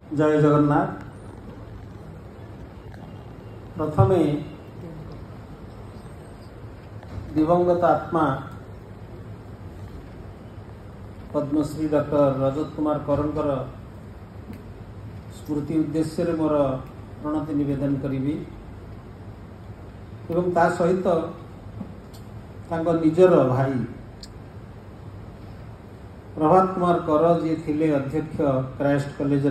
जय जगन्नाथ। प्रथमे दिवंगत आत्मा पद्मश्री डॉक्टर रजत कुमार करंकर स्मृति उद्देश्य मोर प्रणति निवेदन करी एवं ता सहित तांको निजर भाई प्रभात कुमार कर जी थिले अध्यक्ष क्राइस्ट कॉलेज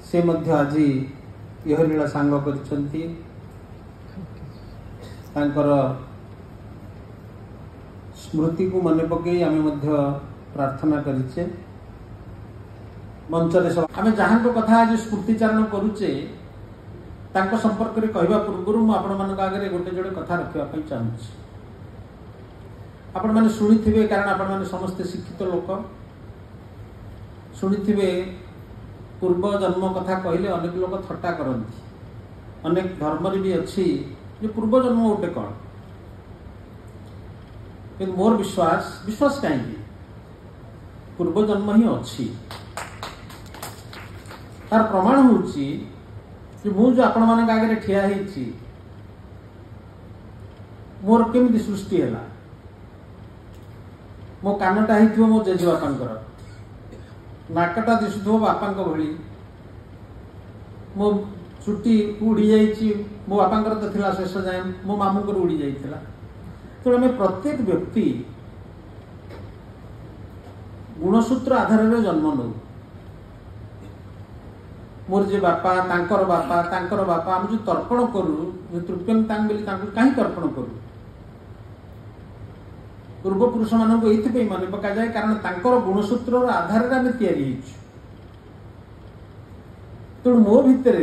से मध्य आज यह लीला सांग करिसंती। तांकर स्मृति को मन पकई आमे मध्य प्रार्थना करिचे। मंच रे आमे जहां को कथा आज स्मृतिचारण करूचे तांको संपर्क रे कहबा पूर्व मु आपण मान आगे गोटे जोड़े कथा रखिया पई चाहूची। आपण माने सुनिथिबे, कारण आपण माने समस्त शिक्षित लोक सुनिथिबे। पूर्व जन्म कथा कहले अनेक लोक थट्टा करती, अनेक धर्म भी अच्छी जे पूर्व जन्म गोटे कौन, कि मोर विश्वास कहीं पूर्व जन्म ही अच्छी। तार प्रमाण होची मु जो आपण मान आगे ठिया होती मोर केमिति सृष्टि है। मो कानटा हो मो जेजेबापा, नाकटा दिशुथो बापा भली, मो चुटी उड़ी जाइए मो बापा तो थिला शेष जाए मो मामू को उड़ी जाइला। तो आम प्रत्येक व्यक्ति गुणसूत्र आधार में जन्म नौ। मोर जे बापा तांकर बापा आम जो तर्पण करूँ तृप्यं तांग बोली कहीं तर्पण करूँ पूर्व पुरुष मानक ये मन पका जाए, कारण तांकर गुणसूत्र आधार में आम तैयारी। तेणु मो भितर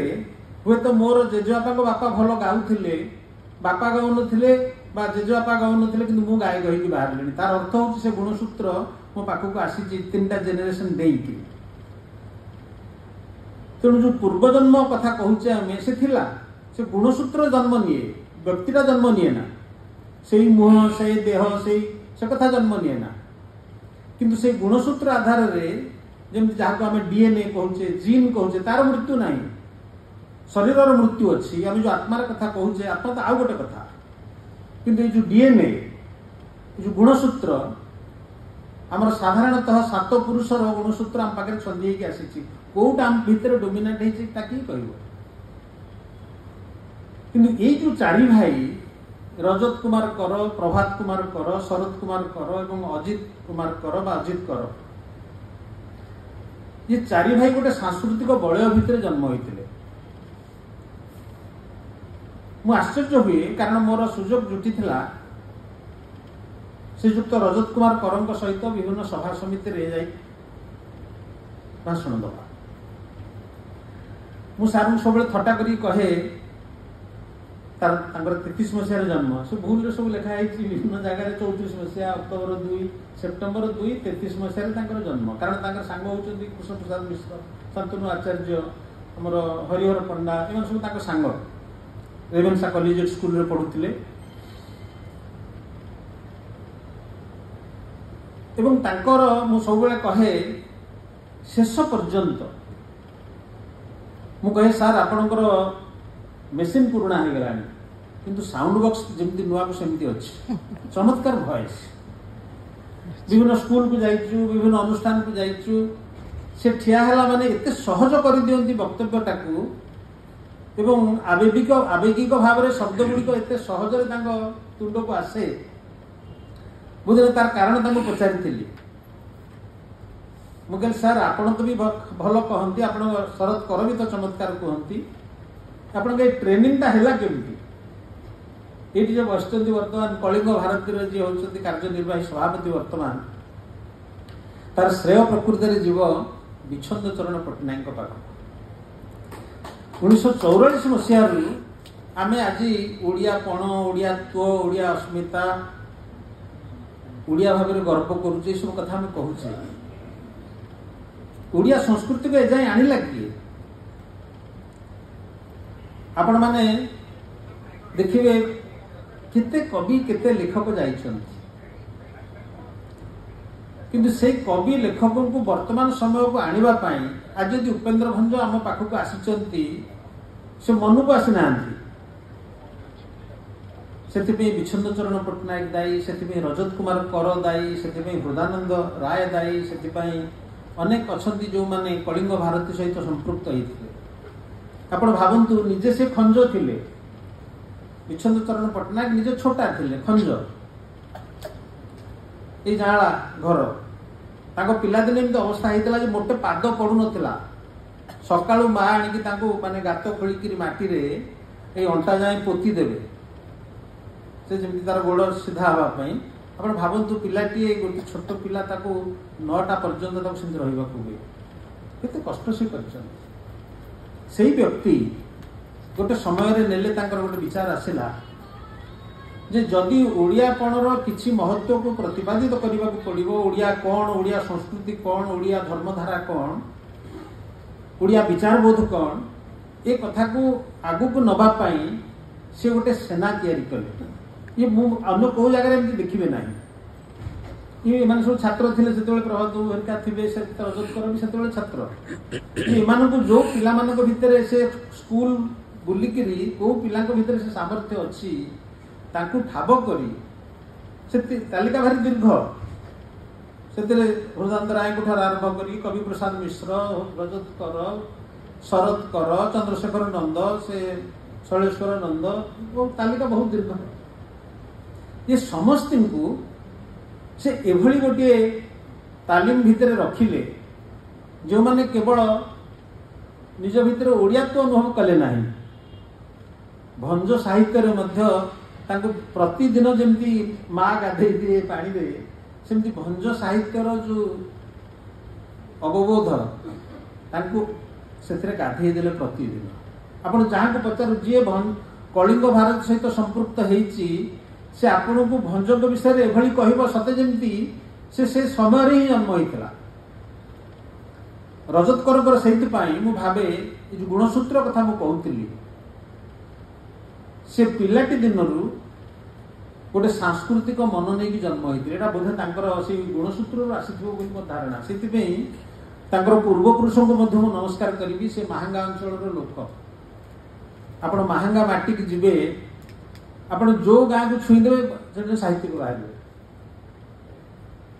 हुए तो मोर जेजेबापा बापा भल गाउथिले, बापा गाउ नथिले बा जेजेबापा गाउ नथिले, किंतु मु गाय गहिकी बाहरलेनी। तार अर्थ होची से गुणसूत्र मो पाखक आसी तीनटा जेनेरेशन देइकी। तेणु जो पूर्व जन्म कथा कहूचे आम से गुणसूत्र जन्म निये, व्यक्तिटा जन्म निये ना। से मुह से देह से कथा जन्म निये ना, किंतु से गुणसूत्र आधार रे जमी जहाँ आम डीएनए कहूचे जीन कहूचे तार मृत्यु ना, शरीर मृत्यु अच्छी। आम जो आत्मार कथा कहूचे आत्मा तो आउ गोटे कथा, किंतु जो डीएनए जो गुणसूत्र आमर साधारणतः 7 पुरुषर गुणसूत्र आम पाखे छंदी आसी कौटा आम भितर डोमिनेट होती कहब। किंतु ये जो 4 भाई रजत कुमार कर, प्रभात कुमार कर, शरद कुमार कर एवं अजित कुमार कर बा अजित कर, ये 4 भाई गोटे सांस्कृतिक बलय भितर जन्म होते। मु आश्चर्य हुए, कारण मोर सुजोग जुटी थिला श्रीजुक्त रजत कुमार करंक सहित विभिन्न सभा समिति रे जाई भाषण दबा। मु सारू सब थट्टा करी कहे तार 33 मसीह जन्म, से भूल सब लिखाई विभिन्न जगह 34 मसीहा अक्टोबर 2 सेप्टेम्बर 2 33 मसीह जन्म। कारण सांग होती कृष्ण प्रसाद मिश्र, शांतनु आचार्य, आमर हरिहर पंडा, एम सब सांग रेवेन्सा कॉलेज स्कूल रे पढ़ुथिले। एवं तांकर मु सब कहे शेष पर्यंत मु कहे सार आपणकर मेसीन पुराणा हो गला, किंतु साउंड बॉक्स जमी नुआ को सेमती अच्छी चमत्कार भॉइस। विभिन्न स्कूल को जाइचु, विभिन्न अनुष्ठान को जाइचु, से ठिया हैला माने एते सहज कर दियंती वक्तव्यटा को, एवं आवेगिक भाव में शब्द गुड़िक एते सहजरे तांको तुंड को आसे। बुझे तार कारण तांको पचारि मुझे सार आपण तो भी भल कहती, आप शरद कर भी तो चमत्कार कहती, आप ट्रेनिंगटा है केमती ये जो बस बर्तमान कलिंग भारती जी होती कार्यनिर्वाही सभापति वर्तमान तार श्रेय प्रकृत में जीव विछंद चरण पट्टनायक पाख 1944 मसीह आम आज ओडियापण, ओडियात्व, ओडिया अस्मिता, ओडिया भाव गर्व करुचे सब कथा आम कहूचे। ओडिया संस्कृति को एजाए आणला किए? आपण माने देखिए केते कवि केते लेखक जाइछन्ति। किंतु से कवि लेखक को वर्तमान समय को आनिबा पाई आज यदि उपेन्द्र भंज आम पाखक आसिचंती से मन को आसी नांती सेतिपे विच्छिन्न चरण पट्टनायक दायी सेतिपे रजत कुमार कर दायी सेतिपे हृदानंद राय दायी सेतिपे अनेक अछंती जो माने कलिंग भारती सहित संपृक्त होइथिले आपण भावंतु निजे से खंज थिले विच्छिन्न चरण पट्टनायक निजे छोटा थिले खंज ए जाळा घर ताको पिला दिन एमती अवस्था हेतला जे मोटे पाद पडु नथिला सकाळु मा आनी ताको माने गात खोलिकिरी माटी रे ए अंटा जाय पोती देबे से जमी तार गोड़ सीधा हवा पई आपण भावंतु पिलाटी गोटे छोट पिला ताको 9टा पर्यंत ताको सिंध रहिबा को हुए केते कष्ट से करछन सेही व्यक्ति गोटे समय रे नेले तांकर गोटे विचार आसिला जे जदि ओडियापणर किछि महत्व को प्रतिपादित करने को पड़ो ओडिया कौन ओडिया संस्कृति कौन ओडिया धर्मधारा कौन ओडिया विचारबोध कौन ए कथा को आगु को नबा पाई से गोटे सेना तैयारी कले ये अन्य को जगह एमती देखिबे नाही ये माने सब छात्र थिले सेतेबेले प्रभात हरका थिबे से रजत कर भी सेतेबेले छात्र ये मान को जो पिला मान को भितरे से स्कूल बुलिकिरी को पिला को भितरे से सामर्थ्य अछि ताकू ठाब करी से तालिका भारी दीर्घ से हृदय राय को आरंभ करी कवि प्रसाद मिश्र रजत कर शरद कर चंद्रशेखर नंद से शैलेश्वर नंद वो तालिका बहुत दीर्घ ये समस्त को से एभली गोटे तालीम भितर रखिले जो माने केवल निज भितर ओडिया तो अनुभव कले नाही भंज साहित्य रे मध्य तांको प्रतिदिन जमती माँ गाधे दिए पानी दे सेमती भंज साहित्यर जो अवबोध तांको सेथिरे गाधे देले प्रतिदिन आपण जहाँ को पचार जी कलिंग भारत सहित संपृक्त होईची से आपण को भंज विषय एभली कहब सते जमती से समय रे ही जन्म होइतला रजत कर सेहित पाई मु भाबे जो गुणसूत्र कथा मु कहूतिली से पिलाटी दिनरू गोटे सांस्कृतिक मन नहीं जन्म होता बोधे से गुणसूत्र आसी धारणा से पूर्वपुरुषों को नमस्कार करी से महांगा अंचल लोक आपण महांगा माटी की जीवे आपण जो गाँ को छुईदेवे साहित्य को बाहर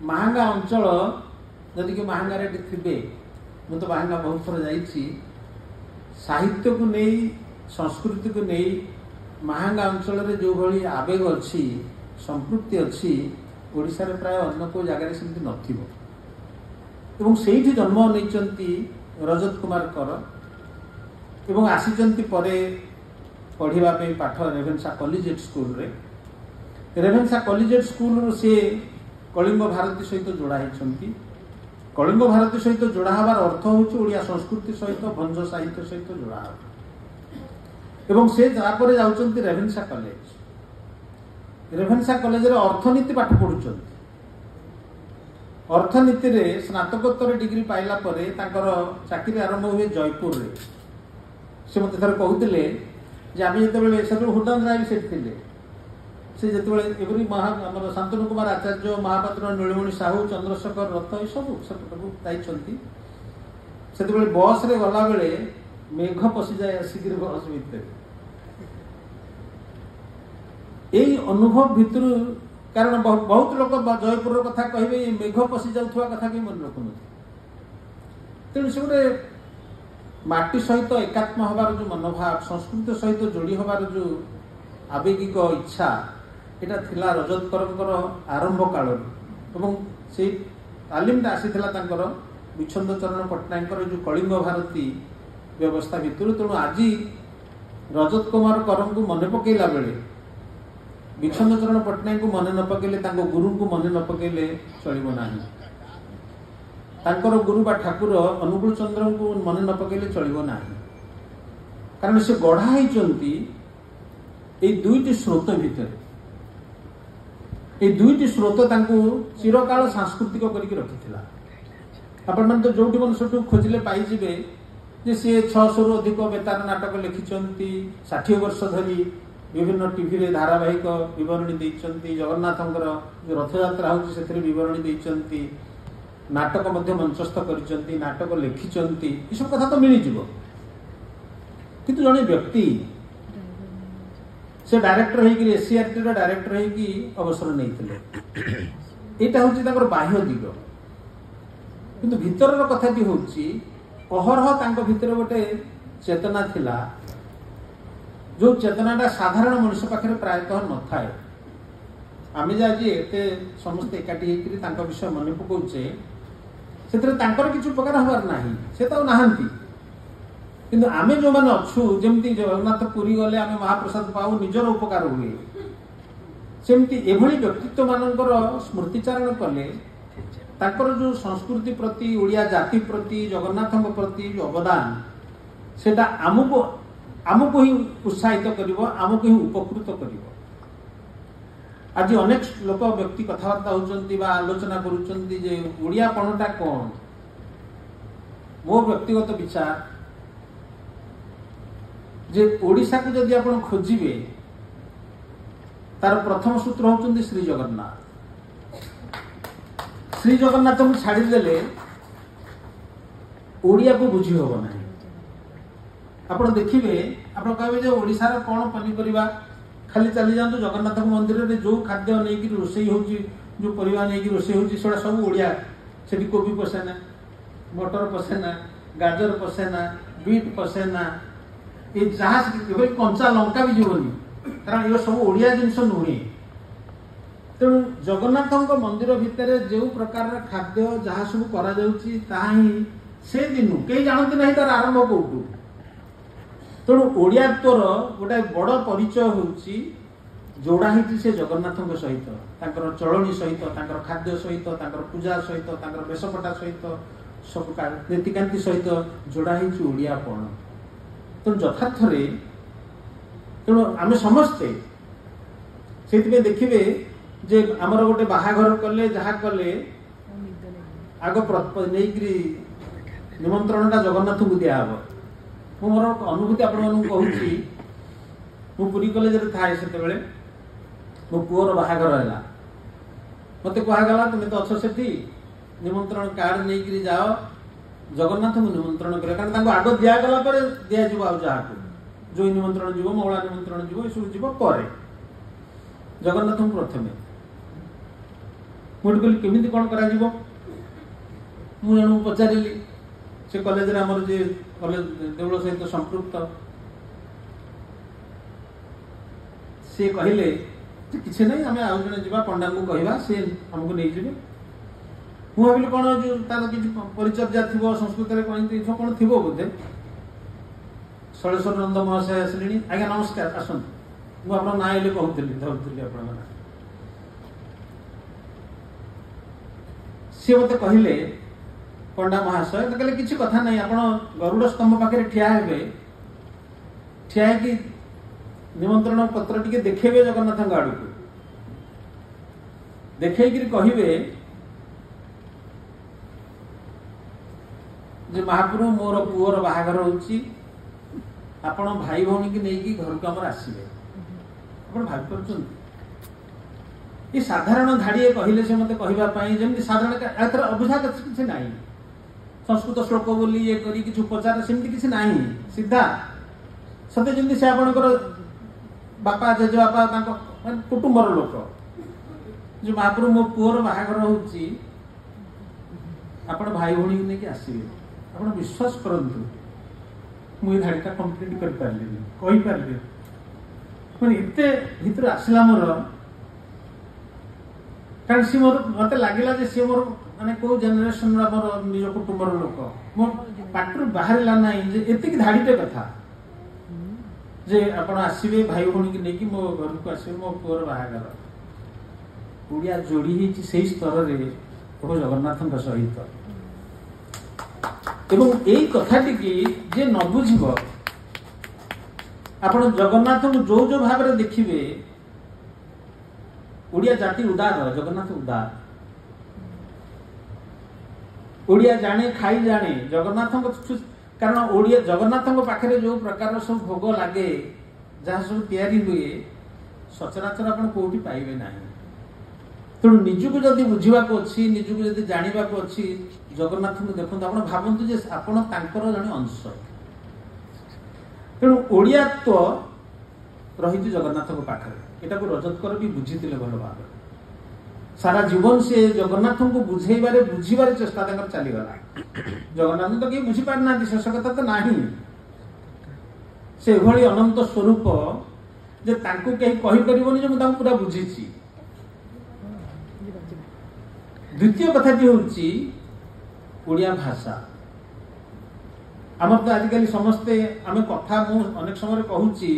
महांगा अंचल जदि कि महांगा थे मुझे तो महांगा बहुत थर जाइए साहित्य को नहीं संस्कृति को नहीं महांगा अंचल रे जो भली आवेग अच्छी संपृक्ति अच्छी ओडिशा रे प्राय अन्य को जगह सेमती नथिबो एवं सेठी जन्म नैचंती रजत कुमार कर एवं आसीचंती परे पढ़िबा पे पाठ रेभेन्सा कॉलेजिएट स्कूल रे रेभेन्सा कॉलेजिएट स्कूल से कलिंग भारती सहित जोड़ा होइचंती कलिंग भारती सहित जोड़ा हबार अर्थ होउची ओडिया संस्कृति सहित भंज साहित्य सहित जोड़ा हबा एवं से जापर जाउचंती रेभेन्सा कॉलेज रे अर्थनीति पाठ पढुचंती अर्थनीति रे स्नातकोत्तर डिग्री पाइला परे तांकर चाकरी आरंभ हुए जयपुर रे से मते थर कहउतिले जे आमे जेतेबेले सेतु हृदय राय सेठ थिले से जेतेबेले एवरी हमर शांतनु कुमार आचार्य महापात्र नीलमणि साहू चंद्रशेखर रथ ए सब सेपटକୁ जाइचंती सेतेबेले बस रे गला बेले मेघ पशि जाए आसिक बस भितर यही अनुभव भितर कारण बहुत लोग जयपुर कथा कहे मेघ पशि जाऊा कथा कहीं मन रखु तेणु से गोटे माटी सहित एकात्म हबार जो मनोभाव संस्कृति सहित जोड़ी हबार जो आवेगिक इच्छा यहाँ थिला रजत कर आरंभ काल एवं से तालीमटा आसीथिला तांकर विच्छिन्न चरण पट्टनायक जो कलिंग भारती व्यवस्था भितर तेणु आज रजत कुमार करम को मन पकेला बेले विच्छिन्न चरण पट्टनायक को मन न पकेले गुरु को मन न पकेले चलिबो नाही तांकर गुरु बा ठाकुर अनुकूल चंद्र को मन न पकेले चलिबो नाही कारण से गढ़ा होइचंती ए दुईटी स्रोत भितर ए दुईटी स्रोत तांको चिरकाल सांस्कृतिक करके रखिथिला आपण मन तो जोटी मन सटू खोजिले पाई जिवे जे से 600 रु अधिक बेतार नाटक लिखिचंती 60 वर्ष धरी विभिन्न टीवी रे धारावाहिक विवरणी देइचंती जगन्नाथंकर जो रथ यात्रा होची सेथरे विवरणी देइचंती नाटक मध्य मंचस्थ कर नाटक लिखिंट ये सब कथा तो मिल जाव किंतु जड़े व्यक्ति से डायरेक्टर होगी एसीआरटी डायरेक्टर होगी अवसर नहीं यहाँ हूँ बाह्य दिग किंतु भीतर कथाटी हूँ अहरह भितर गोटे चेतना थिला जो चेतनाटा साधारण मनुष्य पाखे प्रायतः न थाए आम आज एते समस्त एकाठी होकर विषय मन पकाउे से किसी उपकार हबार ना से तो नहांती किंतु आमे जो मैंने अच्छू जमती जगन्नाथ पुरी गले आमे महाप्रसाद पाऊ निजर उपकार हुए सेमती एभली व्यक्तित्व मानकर स्मृतिचारण कले ताकर जो संस्कृति प्रति ओडिया जाति प्रति जगन्नाथ प्रति जो अवदान सेटा आमको ही उत्साहित करिवो आमको ही उपकृत करिवो आज अनेक लोक व्यक्ति कथबार्ता होचंती बा आलोचना करूचंती जे ओडिया पणटा कौन मो व्यक्तिगत विचार जे ओडिशा को जदि आपण खोजिबे तार प्रथम सूत्र होचंती श्री जगन्नाथ को छाड़ी देले ओडिया को बुझी होबो नाही आपण देखिबे आपण कहबे जे ओडिशा रो कोन पनिपरिबा खाली चली जातु जगन्नाथ मंदिर में जो खाद्य नहीं रोषे हो जो परिवा नहीं रोषे हो सब ओडिया से कोबी पसेना मटर पसेना गाजर पसेना बीट पसेना ये जहाँ कंचा लंका भी जीवनी कारण ये सब ओडिया जिनस नुहे तेणु जगन्नाथ मंदिर भितर जो प्रकार खाद्य जहाँ सब करा से दिन कई जानते ना तार आरंभ कौटू तेणु ओडियात्वर गोटे बड़ परिचय होउची जोड़ा ही से जगन्नाथ सहित चलनी सहित खाद्य सहित पूजा सहित वेशपटा सहित सब नीतिकांति सहित जोड़ा ही ओडियापण तेणु यथार्थ तेणु आम समस्ते से देखिए जे आमर गोटे बाहाघर कले जहाँ कले आग नहीं निमंत्रणटा जगन्नाथ को दिहब मोर अनुभूति आपण कहूँ मु पुरी कॉलेज थाए से मो पुअर बाहाघर है मत कहगला तुम्हें तो अच्छ से निमंत्रण कार्ड नहीं जाओ जगन्नाथ को निमंत्रण कर कारण आग दिगला दिज्व आ जहाँ जो निमंत्रण जीव मौला निमंत्रण जीव ये सब जीव पर जगन्नाथ को प्रथम मुझे कहली केमी कौन कर जन पचारि से कॉलेज आमर जे कॉलेज देवल सहित संपृक्त सी कहले किसी नहीं आम आउ जन जा पंडा को कहवा सी आमको नहीं जी मुझे भाविली कौन जो तार किसी परिचर्या थी संस्कृत कौन थी बोधे शैलेश्वर नंद महाशय आसिले आज्ञा नमस्कार आसतु मुझे ना ये कहूली धरुली आप सी मत कहले पंडा महाशय तो कहले किसी कथा नहीं आप गरुड़ स्तंभ पाखे ठिया हे ठिया कि निमंत्रण पत्र टिके देखेबे जगन्नाथ आड़ को देखे कहे जे महाप्रभु मोर पुअर बाहाघर होची आपण भाई भौणी की नहीं घर को आमर आसबे आप भाई ये साधारण धाड़िए कहले से मत कहवाई जमी साधारण अबुझा किसी ना संस्कृत श्लोक बोली ये करी किसी उपचार सेमती किसी ना सीधा सत्य जमी से आपणकर बापा जेजेबापा कुटुंबर लोक जो महाप्रभु मो पुअर बाहाघर होची आपण भाई भौणी नहीं आसबे आप विश्वास करंतु मुझे धाड़ीटा कंप्लीट कर पारे मैंने एते भीतर आसला मोर कारण सी मोर मत लगे सी मोर माने को जेनेरेशन मोर निज कुटुंबर लोक मो पाटर बाहर ना एति धाड़ीटे कथा जे आप आसबे भाई भौणी की नहीं मो घर को आसबे मो पुअर बाहाघर ओडिया जोड़ी ही से स्तर में प्रभु जगन्नाथ सहित एवं यही कथाटी की जे न बुझब आप जगन्नाथ को जो जो भाव में देखिए ओडिया जाति उदार जगन्नाथ उदार ओडिया जाने खाई जाने जगन्नाथ कारण ओडिया जगन्नाथ पाखे जो प्रकार सब भोग लगे जहाँ सब तैयारी हुए सचराचर आप कौटी पाइबे ना तेणु निजुक जदि बुझाक अच्छी निजुक जदि जानवा अच्छी जगन्नाथ को देखो आप भावतु जे आपण तांकर जड़े अंश तेणु ओडियात्व रही जगन्नाथ पाखे यहाँ रजतकर भी बुझी भल भाव सारा जीवन से जगन्नाथ को बुझेबारे बुझीबार चेष्टा चलीगला जगन्नाथ तो कहीं बुझी पारि ना शेष कथा तो ना से भली अनंत स्वरूप जे तांको कहीं कहि परिबोनी जे मु तांको पूरा बुझीची। द्वितीय कथाटी होची ओडिया भाषा आमर तो आजिकल समस्ते आम कथा मु अनेक समय कहूची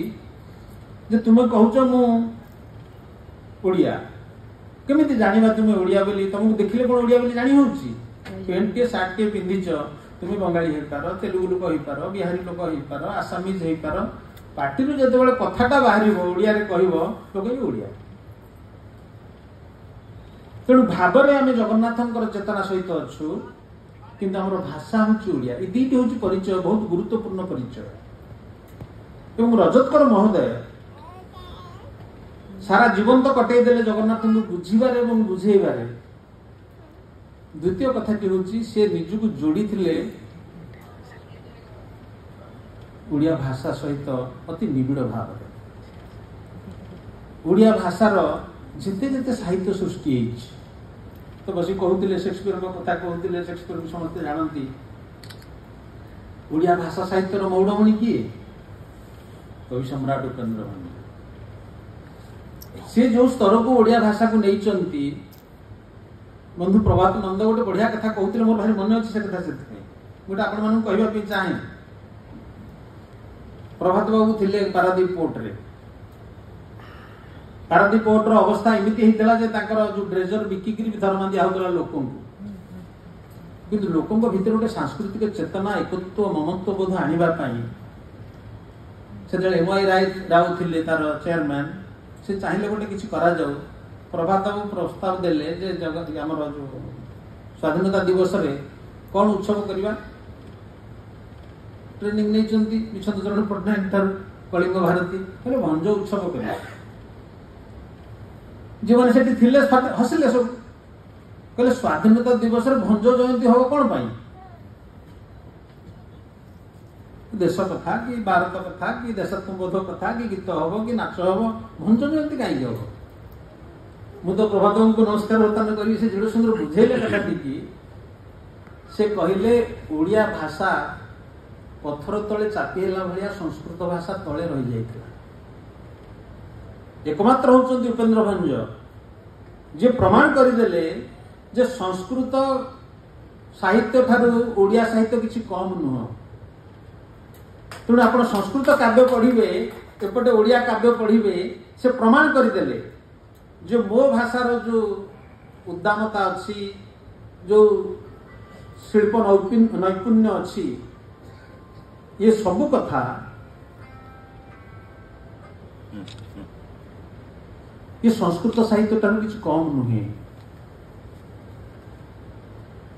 जे तुम कहूच मु ओडिया केमिति जानिबा तुम ओडिया बोली तुमको देखिले कोन ओडिया बोली जानि होची पेंट के शर्ट के पिंधिच तुम बंगाली हो पार तेलुगु लोक हो पार बिहारी लोक हो पार आसामीज हो पार पार्टी रू जब कथाटा बाहर ओडिया रे कहबो लोक ओडिया तेणु भाव में आम जगन्नाथ चेतना सहित अच्छु किंतु आम भाषा हूँ ओडिया ये दुईटी हूँ परिचय बहुत गुरुत्वपूर्ण परिचय एवं रजतकर महोदय सारा जीवन तो कटई देले जगन्नाथ को बुझीबार एवं बुझेबार द्वितीय कथाटी हूँ सी निजक जोड़ी थिले ओडिया भाषा सहित अति निबिड़ भाव ओडिया भाषार जिते जिते साहित्य सृष्टि तो बस कहते शेक्सपियर कथा कहते शेक्सपियर को समस्त जानती ओडिया भाषा साहित्यर मौड़मणि किए कवि सम्राट उपेन्द्र भंज सी जो स्तर को ओडिया भाषा को नहीं बंधु प्रभात नंद गोटे बढ़िया कथा कहते मोर भारी मन अच्छे से कथा से गोटे आपण मानक कहवाई चाहे प्रभात बाबू थे पारादीप पोर्ट रे पारादीप पोर्ट अवस्था एमती होता जो ड्रेजर बिकिकी भी दरमा दिहला लोक किंतु लोकों भितर गोटे सांस्कृतिक चेतना एकत्व ममत्व बोध आने से एमआई राव थे तार चेयरमैन से चाहिए गोटे किसी करा जाऊ प्रभात बाबू प्रस्ताव देले जे आमर जो स्वाधीनता दिवस रे कौन उत्सव करवा ट्रेनिंग नहीं विश्वनाथ चरण पट्टनायक कलिंग भारती भंज उत्सव करवा जो मैंने सेठी थिले हसिले सब कहले स्वाधीनता दिवस रे भंज जयंती हो कौन पाई देश कथा कि भारत कथा कि देशात्मबोध कथा कि गीत हम कि नाच हम भंज जयंती कहीं हम मु तो प्रभात को नमस्कार वर्तमान करी से जेडे सुंदर बुझेले कथाटी की से कहले ओडिया भाषा पत्थर तले चापी हेला भलिया संस्कृत भाषा तले रही जाइथिला एकमात्र होचंती उपेन्द्र भंज जे प्रमाण करदेले जे संस्कृत साहित्य ठारू ओडिया साहित्य किसी कम नुह तेणु आप संस्कृत काव्य पढ़िबे एपटे ओडिया काव्य पढ़िबे से प्रमाण करदेले जो मो भाषार जो उद्दामता अच्छी जो शिल्प नैपुण्य अच्छी ये सबु कथा ये संस्कृत साहित्य ठारू किसी कम नुहे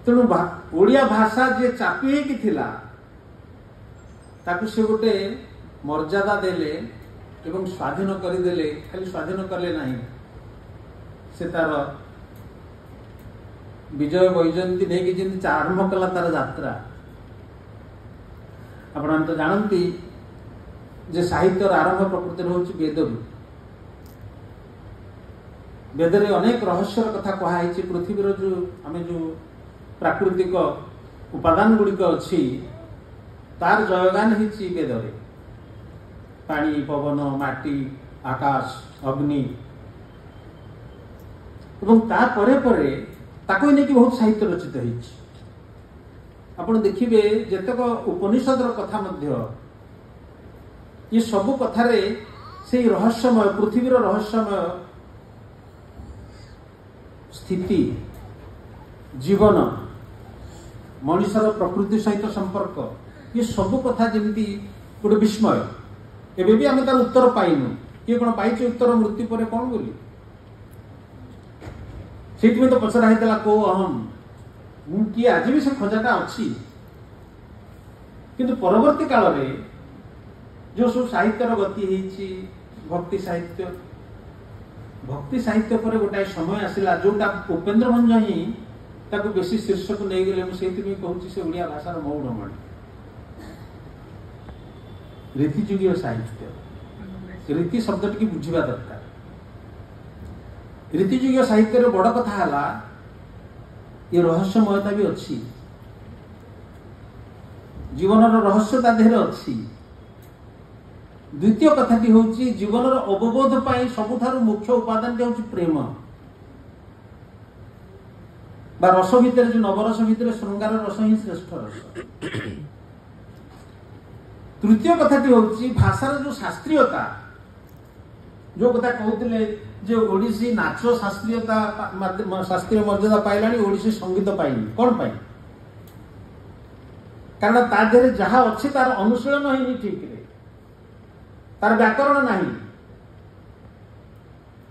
तेणु ओडिया भाषा जे चापी होगी थिला ताकू से गोटे मर्यादा देले एवं स्वाधीन करदेले खाली स्वाधीन कले नहीं से तार विजय वैजयंती नहीं कि आरंभ कला तार यात्रा आप तो जानती जे साहित्यर आरंभ प्रकृति हूँ वेद वेद रे अनेक रहस्यर कथा कहुई पृथ्वीर जो आम जो प्राकृतिक उपादान गुड़िक अच्छी तार जयगान होती वेद रे पानी पवन माटी आकाश अग्नि एवं तापरे परे ताको नहीं कि बहुत साहित्य रचित होती आपण देखिए जेतक उपनिषदर कथा मध्य ये सबु कथारे से रहस्यमय पृथ्वीर रहस्यमय स्थिति जीवन मनुष्यर प्रकृति सहित संपर्क ये सबु कथा जमी गोटे विस्मय एबे भी आम तार उत्तर पाइनु किए कौन पाई उत्तर मृत्यु पर कौन बोली से तो पचरा होता को अहम किए आज भी से खोजाटा अच्छी किंतु परवर्ती काल रे जो सब साहित्यर गति होती भक्ति साहित्य भक्ति साहित्य पर गोटाए समय आसला जोटा उपेन्द्र भंज ही ताको बेसी शीर्षक नहीं गले मुझे कहूँ से ओडिया भाषार मौढ़मणि रीतिजुगीय साहित्य रीति शब्द टी बुझा दरकार रीतिजुगीय साहित्य बड़ कथा है ये रहस्यमयता भी अच्छी जीवन रहस्य ता देहरे अच्छी द्वितीय कथाटी हूँ जीवन अवबोध पाई सबुठारु मुख्य उपादान हूँ प्रेम बा रस भितर जो नवरस भितर श्रृंगार रस ही श्रेष्ठ रस तृतीय कथाटी हूँ भाषार जो शास्त्रीयता जो कथा कहते जे ओडिसी नाच शास्त्रीयता शास्त्रीय मर्यादा पाइला ओडिसी संगीत पाइनी कौन पाई कारण ता देहरे जहा अच्छी तार अनुशीलन है ठीक रे तार व्याकरण नहीं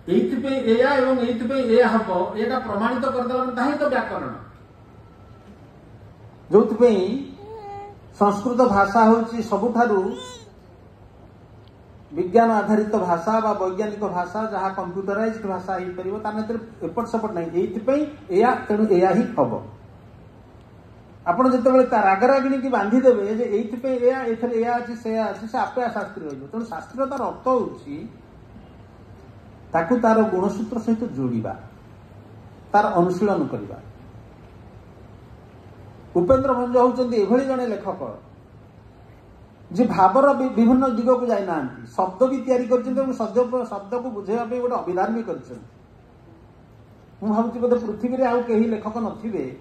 हम यहाँ प्रमाणित करदेला तो व्याकरण जो संस्कृत भाषा हूँ सबुठारु विज्ञान आधारित भाषा बा वैज्ञानिक भाषा जहाँ कंप्यूटराइज भाषा हो पार एपट सेपट नहीं ये तेणु या ही हम आपड़ जो रागरागिणी की बांधिदेवे ये अच्छी से आपे शास्त्री रही तेणु शास्त्रीयतार अर्थ हूँ तार गुणसूत्र सहित जोड़ा तार अनुशीलन करवा उपेन्द्र भंज होती जड़े लेखक जी भावर विभिन्न दिग को जाना शब्द भी तैयारी शब्द को बुझेवा गोटे अभिधान भी कर भावुँ बोधे पृथ्वी में आउ कहीं लेखक नथिबे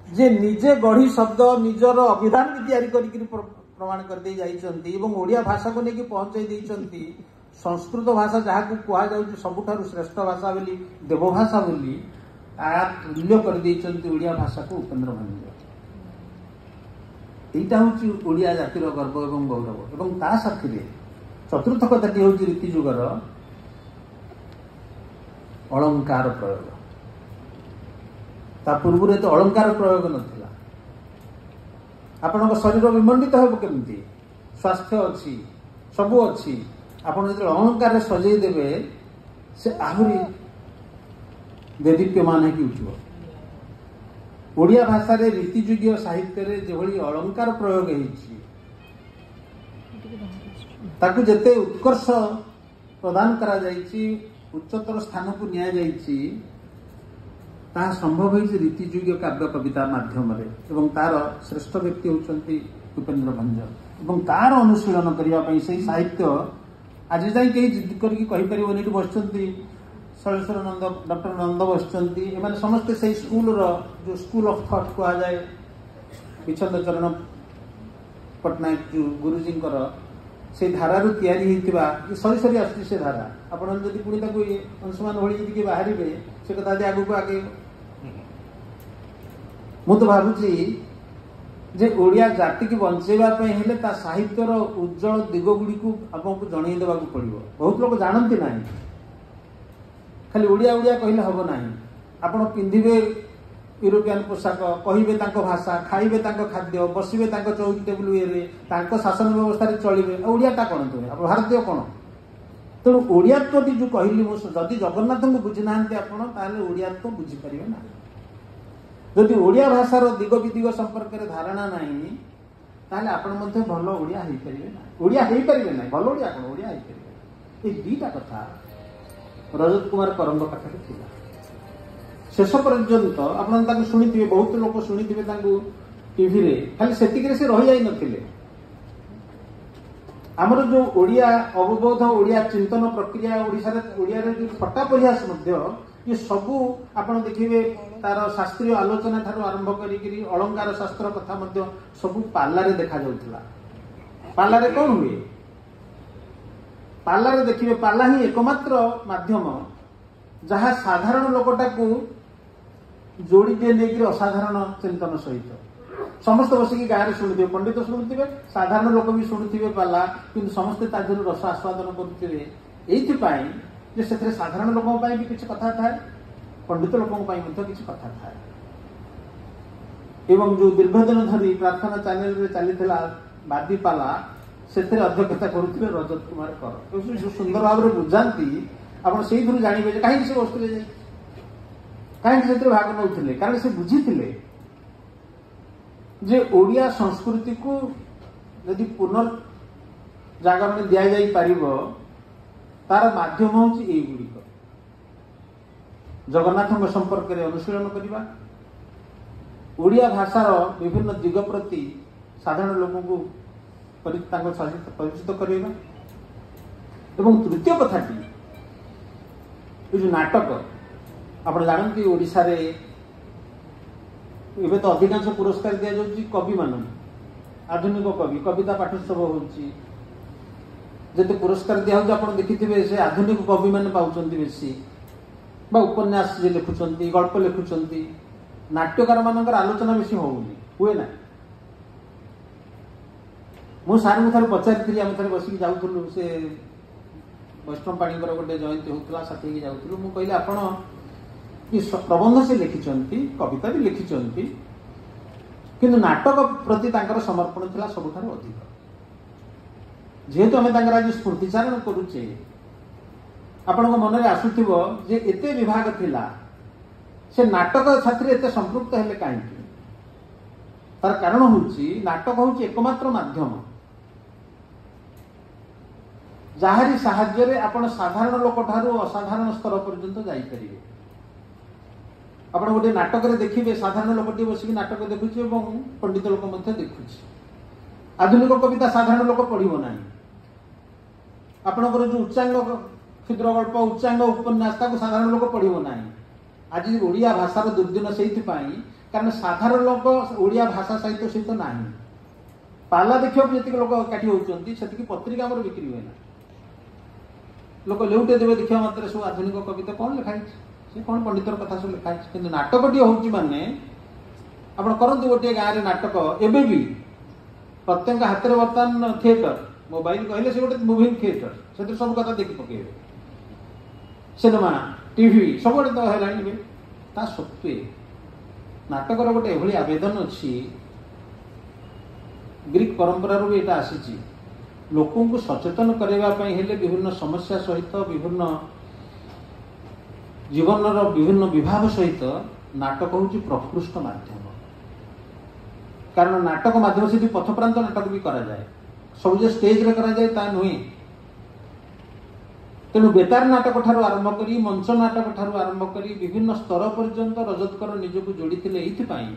जे निजे गढ़ी शब्द निजर अभिधान भी तैयारी प्रमाण कर जाइछन्ति एवं ओडिया भाषा को लेकिन पहुंचाई देइछन्ति संस्कृत भाषा जहाँ को कहुँ सबुठारु श्रेष्ठ भाषा बोली देवभाषा बोली तुल्य कर देइछन्ति ओडिया भाषा को उपेन्द्र भंज यहीटा हूँ ओडिया जातिर गर्व एवं गौरव एवं ता साथी चतुर्थ कथाटी हूँ रीतिजुगर अलंकार प्रयोग ता पूर्व तो अलंकार प्रयोग नथिला आपण शरीर विमंडित हो केमती स्वास्थ्य अच्छी सबू अच्छी आपण जो अलंकार सजई देवे से आहरी देदीप्यमान है कि उठिबो ओडिया भाषा रे रीतिजुगीय साहित्य रे जेभली अलंकार प्रयोग होइछि ताकु जेते उत्कर्ष प्रदान करा जाइछि उच्चतर स्थान को निया जाइछि ता संभव होइछि रीतिजुगीय काव्य कविता माध्यम रे एवं तार श्रेष्ठ व्यक्ति होउछन्ति उपेन्द्र भंज एवं तार अनुशीलन करिया पई सही साहित्य आज जाई केही जिद करके कहि परिबोनी एठी बसचन्ति सलेश्वर नंद डॉक्टर नंद बसचन्ति एमाने समस्त सही स्कूल रो जो स्कूल ऑफ थॉट को आ जाए विचंद चरण पटनायक जो गुरुजी से धारा रु तैयारी होइतिबा ये सरी सरी आछि से धारा आपण जदि पुणी ताको अंशुमान भଳି जदि के बाहरिबे से कथा दे आगु को आगे मु तो भाबुची जे ओडिया जाति की बंचेबा पे हेले ता साहित्यर उज्जवल दिग गुडी को आपको जणै देबा को पड़िबो बहुत लोग जानंती नाही खाली ओडिया ओडिया कहले हबो नाही आपण पिंधिबे यूरोपियन पोशाक कहिबे तांको भाषा खाइबे तांको खाद्य बसिबे तांको चौकी टेबुल रे तांको शासन व्यवस्था रे चलिबे ओडिया ता कोन तुमे आप भारतीय कोन तेणु ओडिया तो जो कहली मु जदि जगन्नाथ को बुझी नांते आपण ताले ओडिया तो बुझी परिबे ना जदि ओडिया भाषार दिग विदिग संपर्क रे धारणा नाही ताले आपण मध्ये भलो ओडिया हेई परिबे ना ओडिया हेई परिबे ना भलो ओडिया कोन ओडिया हेई परिबे ए दीटा कथा रजत कुमार करंग पाखरे थिला शेष पर्यंत आप शुणी बहुत लोग शुणी टीवी रे खाली सेतिक से रही जाई नथिले आमर जो ओडिया अवबोध ओडिया चिंतन प्रक्रिया ओडिया रे जो फटा परिहास मध्य ये सबू आपण देखिबे तार शास्त्रीय आलोचना थारु आरंभ करी अलंकार शास्त्र कथा मध्य सबू पाल्ला रे देखा जाउथला पाल्ला रे कोन हुए पाल्ला रे देखिबे पाल्ला ही एकमात्र माध्यम जहाँ साधारण लोकटा को जोड़ी दिए नहीं असाधारण चिंतन सहित समस्त बसिकी गाँव शुणुवे पंडित शुणुवे साधारण लोक भी शुणुवे पाला कि समस्ते रस आस्वादन करुवे से साधारण लोक भी किसी कथा थाए पंडित लोक किसी कथा थाए एवं जो दीर्घ दिन धरी प्रार्थना चैनल चली बादीपाला से अध्यक्षता करुले रजत कुमार कर जो सुंदर भाव में बुझाती ଆପଣ ସେଇଥିରୁ ଜାଣିବେ ଯେ କାହିଁକି ସେ ବସୁଥିଲେ ଯାଇ, କାହିଁକି ସେଥିରେ ଭାଗ ନେଉଥିଲେ। କାରଣ ସେ ବୁଝିଥିଲେ ଯେ ଓଡ଼ିଆ ସଂସ୍କୃତିକୁ ଯଦି ପୁନର୍ଜାଗରଣ ଦିଆଯାଇ ପାରିବ ତାର ମାଧ୍ୟମ ହେଉଛି ଏଇଗୁଡ଼ିକ। ଜଗନ୍ନାଥଙ୍କ ସମ୍ପର୍କରେ ଅନୁଶୀଳନ କରିବା, ଓଡ଼ିଆ ଭାଷାର ବିଭିନ୍ନ ଦିଗ ପ୍ରତି ସାଧାରଣ ଲୋକଙ୍କୁ ତାଙ୍କ ସହିତ ପରିଚିତ କରାଇବା। ଏବଂ ତୃତୀୟ କଥାଟି, ଏ ଯେଉଁ ନାଟକ, ଆପଣ ଜାଣନ୍ତି ଓଡ଼ିଶାରେ ଏବେ ତ ଅଧିକାଂଶ ପୁରସ୍କାର ଦିଆଯାଉଛି କବିମାନଙ୍କୁ, ଆଧୁନିକ କବି, କବିତା ପାଠୋତ୍ସବ ହେଉଛି, ଯେତେ ପୁରସ୍କାର ଦିଆହେଉଛି ଆପଣ ଦେଖିଥିବେ ସେ ଆଧୁନିକ କବିମାନେ ପାଉଛନ୍ତି ବେଶୀ, ବା ଉପନ୍ୟାସ ଯେ ଲେଖୁଛନ୍ତି, ଗଳ୍ପ ଲେଖୁଛନ୍ତି। ନାଟ୍ୟକାର ମାନଙ୍କର ଆଲୋଚନା ବେଶୀ ହଉନି, ହୁଏ ନା। ମୁଁ ସାର୍ଙ୍କୁ ଥରେ ପଚାରିଥିଲି, ଆମେ ଥରେ ବସିକି ଯାଉଥିଲୁ, ସେ ବୈଷ୍ଣବ ପାଣିଙ୍କର ଗୋଟେ ଜୟନ୍ତୀ ହଉଥିଲା, ସାଥି ହେଇକି ଯାଉଥିଲୁ। ମୁଁ କହିଲି ଆପଣ ପ୍ରବନ୍ଧ ସେ ଲେଖିଛନ୍ତି, କବିତା ବି ଲେଖିଛନ୍ତି, କିନ୍ତୁ ନାଟକ ପ୍ରତି ତାଙ୍କର ସମର୍ପଣ ଥିଲା ସବୁଠାରୁ ଅଧିକ। ଯେହେତୁ ଆମେ ତାଙ୍କର ଆଜି ସ୍ମୃତିଚାରଣ କରୁଛେ, ଆପଣଙ୍କ ମନରେ ଆସୁଥିବ ଯେ ଏତେ ବିଭାଗ ଥିଲା, ସେ ନାଟକ ସାଥିରେ ଏତେ ସମ୍ପୃକ୍ତ ହେଲେ କାହିଁକି? ତାର କାରଣ ହେଉଛି ନାଟକ ହେଉଛି ଏକମାତ୍ର ମାଧ୍ୟମ ଯାହାରି ସାହାଯ୍ୟରେ ଆପଣ ସାଧାରଣ ଲୋକଠାରୁ ଅସାଧାରଣ ସ୍ତର ପର୍ଯ୍ୟନ୍ତ ଯାଇପାରିବେ। ଆପଣ ଗୋଟିଏ ନାଟକରେ ଦେଖିବେ ସାଧାରଣ ଲୋକଟିଏ ବସିକି ନାଟକ ଦେଖୁଛି ଏବଂ ପଣ୍ଡିତ ଲୋକ ମଧ୍ୟ ଦେଖୁଛି। ଆଧୁନିକ କବିତା ସାଧାରଣ ଲୋକ ପଢିବ ନାହିଁ। ଆପଣଙ୍କର ଯୋଉ ଉଚ୍ଚାଙ୍ଗ କ୍ଷୁଦ୍ର ଗଳ୍ପ, ଉଚ୍ଚାଙ୍ଗ ଉପନ୍ୟାସ, ତାକୁ ସାଧାରଣ ଲୋକ ପଢିବ ନାହିଁ। ଆଜି ଓଡ଼ିଆ ଭାଷାର ଦୁର୍ଦିନ ସେଇଥିପାଇଁ, କାରଣ ସାଧାରଣ ଲୋକ ଓଡ଼ିଆ ଭାଷା ସାହିତ୍ୟ ସହିତ ନାହିଁ। ପାଲା ଦେଖିବାକୁ ଯେତିକି ଲୋକ ଏକାଠି ହେଉଛନ୍ତି, ସେତିକି ପତ୍ରିକା ଆମର ବିକ୍ରି ହୁଏ ନା। ଲୋକ ଲେଉଟେ ଦେବେ ଦେଖିବା ମାତ୍ରେ ସବୁ ଆଧୁନିକ କବିତା କଣ ଲେଖା ହେଇଛି, ସେ କଣ ପଣ୍ଡିତର କଥା ସବୁ ଲେଖା ହେଇଛି। କିନ୍ତୁ ନାଟକଟିଏ ହଉଛି ମାନେ, ଆପଣ କରନ୍ତୁ ଗୋଟିଏ ଗାଁରେ ନାଟକ, ଏବେ ବି ପ୍ରତ୍ୟେକ ହାତରେ ବର୍ତ୍ତମାନ ଥିଏଟର, ମୋବାଇଲ କହିଲେ ସେ ଗୋଟେ ମୁଭିଂ ଥିଏଟର, ସେଥିରେ ସବୁ କଥା ଦେଖି ପକେଇବେ। ସିନେମା, ଟିଭି ସବୁଆଡେ ତ ହେଲାଣି ଏବେ। ତା ସତ୍ତ୍ୱେ ନାଟକର ଗୋଟେ ଏଭଳି ଆବେଦନ ଅଛି, ଗ୍ରୀକ ପରମ୍ପରାରୁ ବି ଏଇଟା ଆସିଛି। ଲୋକଙ୍କୁ ସଚେତନ କରିବା ପାଇଁ ହେଲେ ବିଭିନ୍ନ ସମସ୍ୟା ସହିତ, ବିଭିନ୍ନ ଜୀବନର ବିଭିନ୍ନ ବିଭାଗ ସହିତ ନାଟକ ହେଉଛି ପ୍ରକୃଷ୍ଟ ମାଧ୍ୟମ। କାରଣ ନାଟକ ମାଧ୍ୟମ ସେଠି ପଥପ୍ରାନ୍ତ ନାଟକ ବି କରାଯାଏ, ସବୁ ଯେ ଷ୍ଟେଜରେ କରାଯାଏ ତା ନୁହେଁ। ତେଣୁ ବେତାର ନାଟକ ଠାରୁ ଆରମ୍ଭ କରି, ମଞ୍ଚ ନାଟକ ଠାରୁ ଆରମ୍ଭ କରି ବିଭିନ୍ନ ସ୍ତର ପର୍ଯ୍ୟନ୍ତ ରଜତକର ନିଜକୁ ଯୋଡ଼ିଥିଲେ ଏଇଥିପାଇଁ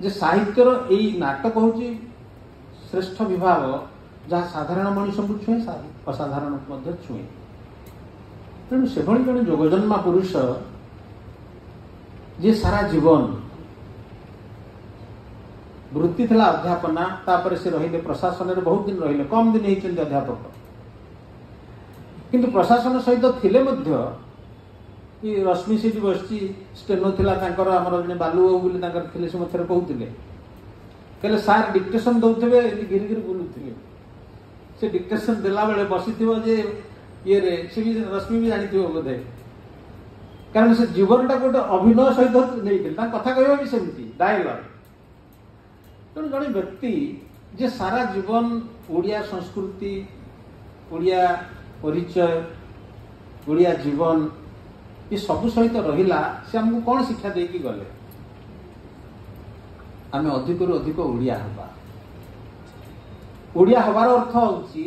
ଯେ ସାହିତ୍ୟର ଏଇ ନାଟକ ହେଉଛି ଶ୍ରେଷ୍ଠ ବିଭାଗ, ଯାହା ସାଧାରଣ ମଣିଷଙ୍କୁ ଛୁଏଁ, ଅସାଧାରଣକୁ ମଧ୍ୟ ଛୁଏଁ। ତେଣୁ ସେଭଳି ଜଣେ ଯୋଗଜନ୍ମା ପୁରୁଷ ଯିଏ ସାରା ଜୀବନ ବୃତ୍ତି ଥିଲା ଅଧ୍ୟାପନା, ତାପରେ ସେ ରହିଲେ ପ୍ରଶାସନରେ, ବହୁତ ଦିନ ରହିଲେ, କମ ଦିନ ହେଇଛନ୍ତି ଅଧ୍ୟାପକ। କିନ୍ତୁ ପ୍ରଶାସନ ସହିତ ଥିଲେ ମଧ୍ୟ ରଶ୍ମି ସେଠି ବସିଛି, ଷ୍ଟେନୋ ଥିଲା ତାଙ୍କର, ଆମର ଜଣେ ବାଲୁବାବୁ ବୋଲି ତାଙ୍କର ଥିଲେ, ସେ ମତରେ କହୁଥିଲେ, କହିଲେ ସାର୍ ଡିକ୍ଟେସନ ଦଉଥିବେ, ଘିରି ଘିରି ବୁଲୁଥିବେ। ସେ ଡିକ୍ଟେସନ ଦେଲା ବେଳେ ବସିଥିବ ଯେ ଇଏରେ, ସେ ବି ରଶ୍ମି ବି ଜାଣିଥିବ ବୋଧେ, କାରଣ ସେ ଜୀବନଟା ଗୋଟେ ଅଭିନୟ ସହିତ ନେଇଥିଲେ, ତାଙ୍କ କଥା କହିବା ବି ସେମିତି ଡାଏଲଗ। ତେଣୁ ଜଣେ ବ୍ୟକ୍ତି ଯେ ସାରା ଜୀବନ ଓଡ଼ିଆ ସଂସ୍କୃତି, ଓଡ଼ିଆ ପରିଚୟ, ଓଡ଼ିଆ ଜୀବନ ଏ ସବୁ ସହିତ ରହିଲା, ସେ ଆମକୁ କଣ ଶିକ୍ଷା ଦେଇକି ଗଲେ? ଆମେ ଅଧିକରୁ ଅଧିକ ଓଡ଼ିଆ ହେବା। ଓଡ଼ିଆ ହେବାର ଅର୍ଥ ହେଉଛି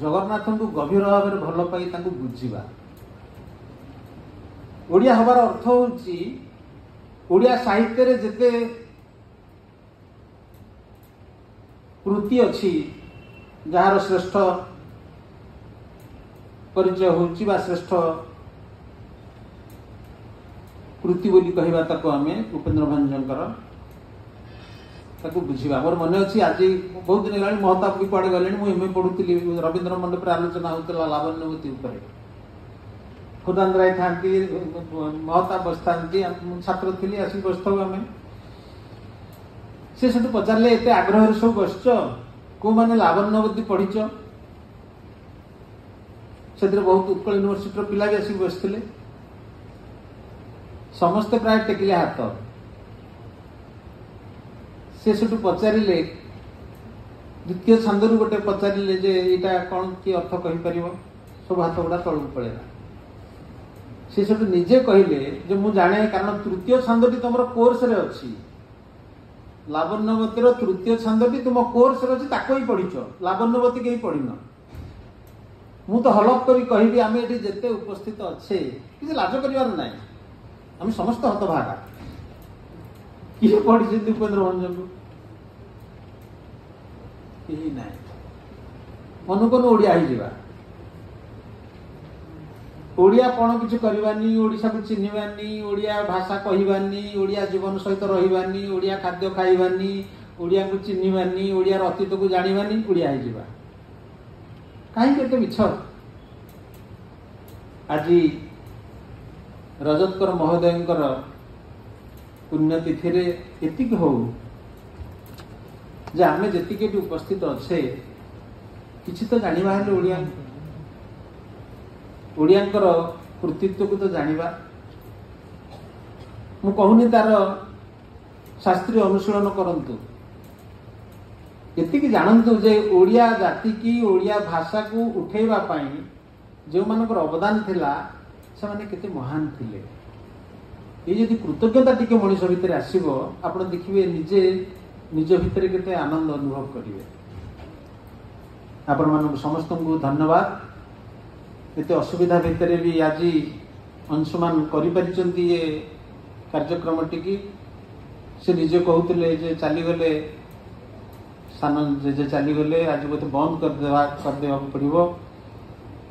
ଜଗନ୍ନାଥଙ୍କୁ ଗଭୀର ଭାବରେ ଭଲ ପାଇ ତାଙ୍କୁ ବୁଝିବା। ଓଡ଼ିଆ ହେବାର ଅର୍ଥ ହେଉଛି ଓଡ଼ିଆ ସାହିତ୍ୟରେ ଯେତେ କୃତି ଅଛି, ଯାହାର ଶ୍ରେଷ୍ଠ ପରିଚୟ ହେଉଛି ବା ଶ୍ରେଷ୍ଠ କୃତି ବୋଲି କହିବା ତାକୁ ଆମେ ଉପେନ୍ଦ୍ର ଭଞ୍ଜଙ୍କର, ତାକୁ ବୁଝିବା। ମୋର ମନେ ଅଛି, ଆଜି ବହୁତ ଦିନ ହେଲାଣି, ମହତାବ ବି କୁଆଡ଼େ ଗଲେଣି, ମୁଁ ଏମ୍ଏ ପଢୁଥିଲି, ରବୀନ୍ଦ୍ର ମଣ୍ଡପରେ ଆଲୋଚନା ହେଉଥିଲା ଲାବଣ୍ୟବତୀ ଉପରେ। ଖୁଦାନ୍ତ ରାୟ ଥାନ୍ତି, ମହତାବ ବସିଥାନ୍ତି, ମୁଁ ଛାତ୍ର ଥିଲି, ଆସିକି ବସିଥାଉ ଆମେ। ସେ ସେଠୁ ପଚାରିଲେ, ଏତେ ଆଗ୍ରହରେ ସବୁ ବସିଛ, କୋଉମାନେ ଲାବଣ୍ୟବତୀ ପଢିଛ? ସେଥିରେ ବହୁତ ଉତ୍କଳ ୟୁନିଭର୍ସିଟିର ପିଲା ବି ଆସିକି ବସିଥିଲେ। ସମସ୍ତେ ପ୍ରାୟ ଟେକିଲେ ହାତ। ସେ ସେଠୁ ପଚାରିଲେ, ଦ୍ୱିତୀୟ ଛାନ୍ଦରୁ ଗୋଟେ ପଚାରିଲେ ଯେ ଏଇଟା କଣ, କି ଅର୍ଥ କହିପାରିବ? सब हाथ गुड़ा तलू पड़ेगा सी सब निजे कहले जे मु जाने कारण तृतीय छंदटी तुम कोर्स रे अच्छी लावण्यवती तृतीय छंदटी तुम कोर्स रे अच्छी ताको ही पढ़ीच लावण्यवती कहीं पढ़िन मु तो हलफ करी कहबी आम ये जिते उपस्थित अच्छे किसी लाज कर ना आम समस्त हतभागा किए पढ़ी उपेन्द्र भंजन को कहीं ना मन को ओडिया ही ओडिया कौन किसी करवानी ओडिशा को चिन्हवानी ओडिया भाषा कहवानी ओडिया जीवन सहित रही ओडिया खाद्य खाइबानी ओडिया को चिन्हवानी ओडिया अतीत को जानिबानी ओडिया ही कहीं केते मिछ आज रजतकर महोदयंकर पुण्यतिथि एति हो जे आमे जेतिके उपस्थित अच्छे किछि तो जानिबा हेले ओडियांकर कृतित्व को तो जानिबा मु कहूनी तार शास्त्रीय अनुशीलन करंतु एतिकी जानतु जे ओडिया जाति की ओडिया भाषा को उठेबा पाई जो मानकर अवदान थिला से माने केते महान थिले ये यदि कृतज्ञता टिके मनुष्य भितर आसीबो आपण देखिबे निजे निज भितर केते आनंद अनुभव करिवे आपण मानक समस्त को धन्यवाद एते असुविधा भितर भी आज अंशुमान करि परिचंती ये कार्यक्रम टिकी से निजे कहउतले जे चली गले सान जे चली गले आज बोते बंद कर देवा पड़िबो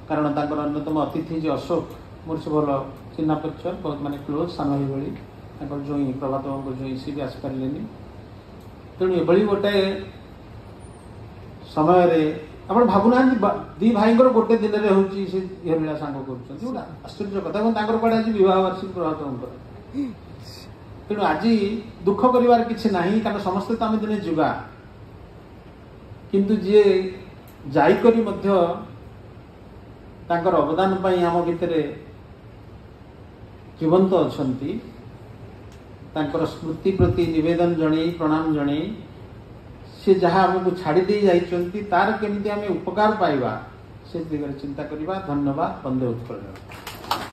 कारण तांकर अन्यतम अतिथि जे अशोक मोर से भल चिन्हा परिचय बहुत माने क्लोज सान ही बड़ी तांकर जो प्रभात को जो सी भी आसी पारलेनी तेणु एभली गोटे समय रे आपण भावुना दी भाई गोटे दिन में होलीला सांग कर आश्चर्य कथा तांकर कड़े आज विवाह वार्षिक प्रभात तेणु आज दुख करिवार किछि नाही कारण समस्ते तो आम दिने जीवा किंतु जी जाइकरी मध्य तांकर अवदान पाई आम भितरे जीवंत अछंती तांकर स्मृति प्रति निवेदन जणई प्रणाम जणई से जहाँ आमको छाड़ी दे जाइछंती तार केमती आमे उपकार पाइबा से दिगरे चिंता करिबा धन्यवाद वंदे उत्कल।